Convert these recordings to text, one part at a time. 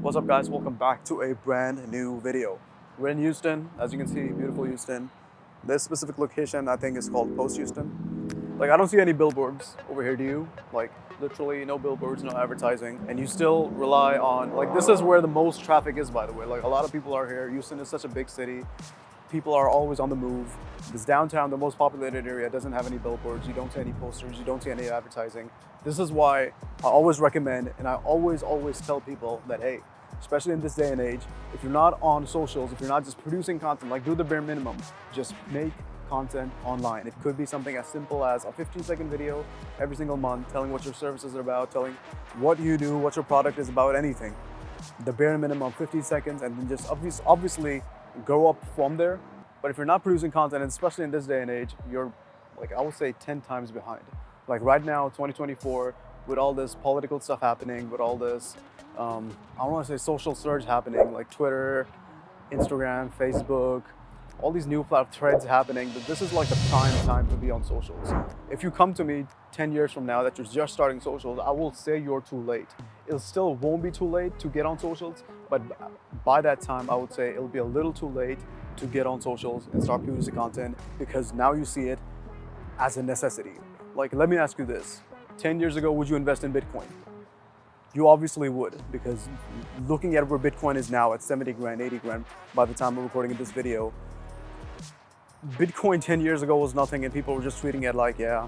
What's up guys, welcome back to a brand new video. We're in Houston, as you can see, beautiful Houston. This specific location I think is called Post Houston. Like I don't see any billboards over here, do you? Like literally no billboards, no advertising. And you still rely on, like this is where the most traffic is by the way. Like a lot of people are here. Houston is such a big city. People are always on the move. This downtown, the most populated area, doesn't have any billboards. You don't see any posters. You don't see any advertising. This is why I always recommend and I always tell people that, hey, especially in this day and age, if you're not on socials, if you're not just producing content, like do the bare minimum, just make content online. It could be something as simple as a 15-second video every single month telling what your services are about, telling what you do, what your product is about, anything. The bare minimum, 15 seconds, and then just obviously go up from there. But if you're not producing content, and especially in this day and age, you're like, I would say 10 times behind. Like right now, 2024, with all this political stuff happening, with all this, I don't want to say social surge happening, like Twitter, Instagram, Facebook, all these new threads happening, but this is like the prime time to be on socials. If you come to me 10 years from now that you're just starting socials, I will say you're too late. It still won't be too late to get on socials, but by that time, I would say it'll be a little too late to get on socials and start producing content because now you see it as a necessity. Like, let me ask you this. 10 years ago, would you invest in Bitcoin? You obviously would, because looking at where Bitcoin is now at 70 grand, 80 grand, by the time we're recording this video, Bitcoin 10 years ago was nothing and people were just tweeting it like, yeah,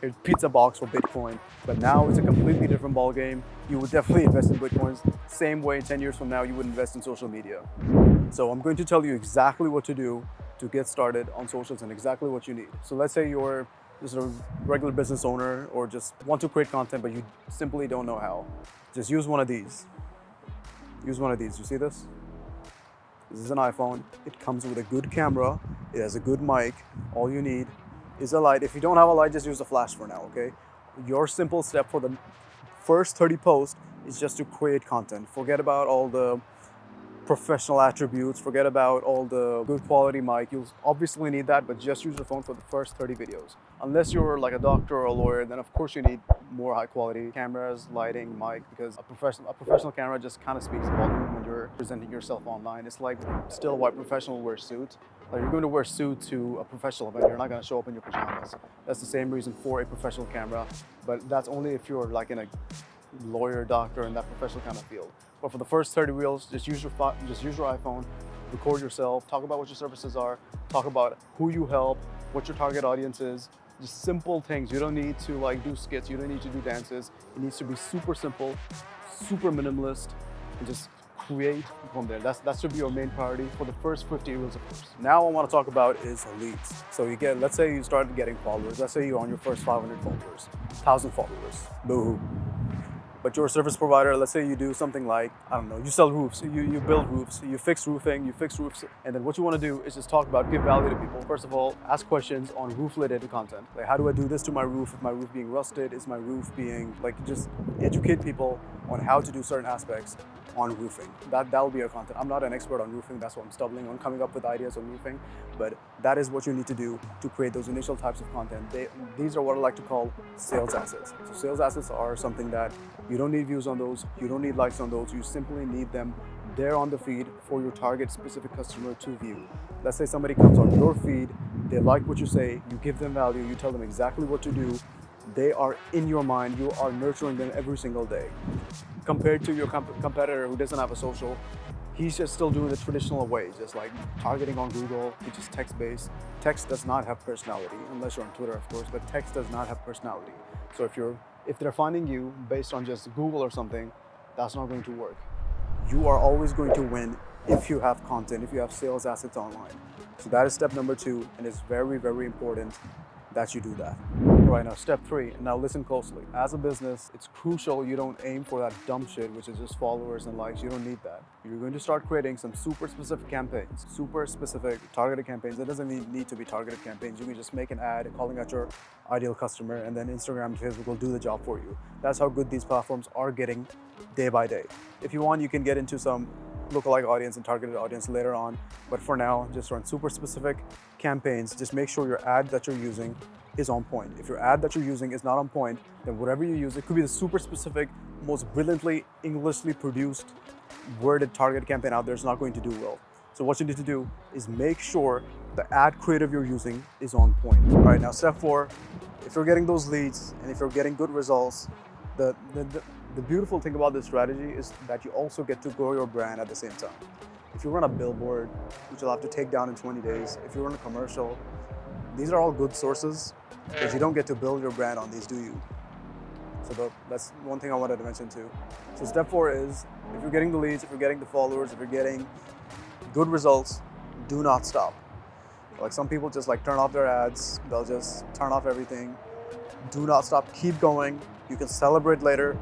here's pizza box for Bitcoin. But now it's a completely different ball game. You would definitely invest in Bitcoins. Same way 10 years from now, you would invest in social media. So I'm going to tell you exactly what to do to get started on socials and exactly what you need. So let's say you're just a regular business owner or just want to create content, but you simply don't know how. Just use one of these. Use one of these. You see this? This is an iPhone. It comes with a good camera. It has a good mic. All you need is a light. If you don't have a light, just use a flash for now, okay? Your simple step for the first 30 posts is just to create content. Forget about all the professional attributes. Forget about all the good quality mic. You'll obviously need that, but just use your phone for the first 30 videos. Unless you're like a doctor or a lawyer, then of course you need more high quality cameras, lighting, mic, because a professional camera just kind of speaks volume when you're presenting yourself online. It's like still white professional wear suit. Like you're going to wear a suit to a professional event. You're not going to show up in your pajamas. That's the same reason for a professional camera, but that's only if you're like in a lawyer, doctor, in that professional kind of field. But for the first 30 reels, just use your iPhone, record yourself, talk about what your services are, talk about who you help, what your target audience is. Just simple things. You don't need to like do skits. You don't need to do dances. It needs to be super simple, super minimalist, and just create from there. That should be your main priority for the first 50 reels, of course. Now I want to talk about is leads. So you get, let's say you started getting followers. Let's say you're on your first 500 followers, 1,000 followers. Boo-hoo. But you're a service provider, let's say you do something like, I don't know, you sell roofs, you build roofs, you fix roofs, and then what you want to do is just talk about, give value to people. First of all, ask questions on roof-related content. Like, how do I do this to my roof? Is my roof being rusted? Is my roof being, like, just educate people on how to do certain aspects on roofing. That'll be your content. I'm not an expert on roofing, that's why I'm stumbling on coming up with ideas on roofing, but that is what you need to do to create those initial types of content. These are what I like to call sales assets. So sales assets are something that you don't need views on those, you don't need likes on those, you simply need them there on the feed for your target specific customer to view. Let's say somebody comes on your feed, they like what you say, you give them value, you tell them exactly what to do, they are in your mind, you are nurturing them every single day. Compared to your competitor who doesn't have a social, he's just still doing the traditional way, just like targeting on Google, which is text-based. Text does not have personality, unless you're on Twitter, of course, but text does not have personality. So if they're finding you based on just Google or something, that's not going to work. You are always going to win if you have content, if you have sales assets online. So that is step number 2, and it's very, very important that you do that. Right, now step 3, and now listen closely. As a business, it's crucial you don't aim for that dumb shit, which is just followers and likes. You don't need that. You're going to start creating some super specific campaigns, super specific targeted campaigns. It doesn't need to be targeted campaigns. You can just make an ad calling out your ideal customer, and then Instagram and Facebook will do the job for you. That's how good these platforms are getting day by day. If you want, you can get into some lookalike audience and targeted audience later on, but for now, just run super specific campaigns. Just make sure your ad that you're using is on point. If your ad that you're using is not on point, then whatever you use, it could be the super specific most brilliantly Englishly produced worded target campaign out there is not going to do well. So what you need to do is make sure the ad creative you're using is on point. All right, now step 4, if you're getting those leads and if you're getting good results, the beautiful thing about this strategy is that you also get to grow your brand at the same time. If you run a billboard, which you'll have to take down in 20 days, if you run a commercial, these are all good sources, but you don't get to build your brand on these, do you? So that's one thing I wanted to mention too. So step 4 is, if you're getting the leads, if you're getting the followers, if you're getting good results, do not stop. Like some people just like turn off their ads, they'll just turn off everything. Do not stop, keep going. You can celebrate later,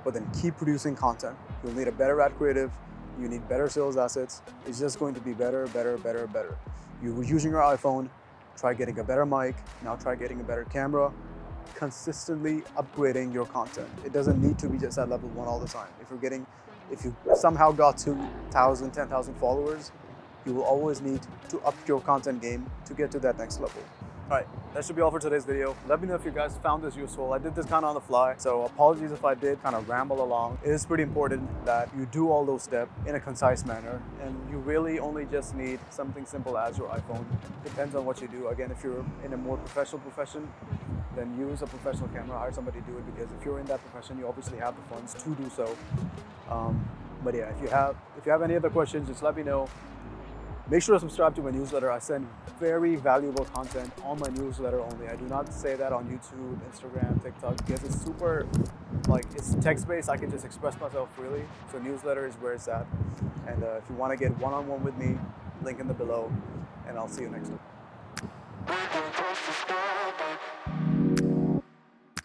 but then keep producing content. You'll need a better ad creative, you need better sales assets. It's just going to be better, better, better, better. You were using your iPhone, try getting a better mic, now try getting a better camera. Consistently upgrading your content. It doesn't need to be just at level 1 all the time. If you somehow got 2,000, 10,000 followers, you will always need to up your content game to get to that next level. All right, that should be all for today's video. Let me know if you guys found this useful. I did this kind of on the fly, so apologies if I did kind of ramble along. It is pretty important that you do all those steps in a concise manner, and you really only just need something simple as your iPhone. Depends on what you do. Again, if you're in a more professional profession, then use a professional camera, hire somebody to do it, because if you're in that profession, you obviously have the funds to do so. But yeah, if you have any other questions, just let me know. Make sure to subscribe to my newsletter. I send very valuable content on my newsletter only. I do not say that on YouTube, Instagram, TikTok, because it's super, it's text-based. I can just express myself freely. So newsletter is where it's at. And if you want to get one-on-one with me, link in the below, and I'll see you next time.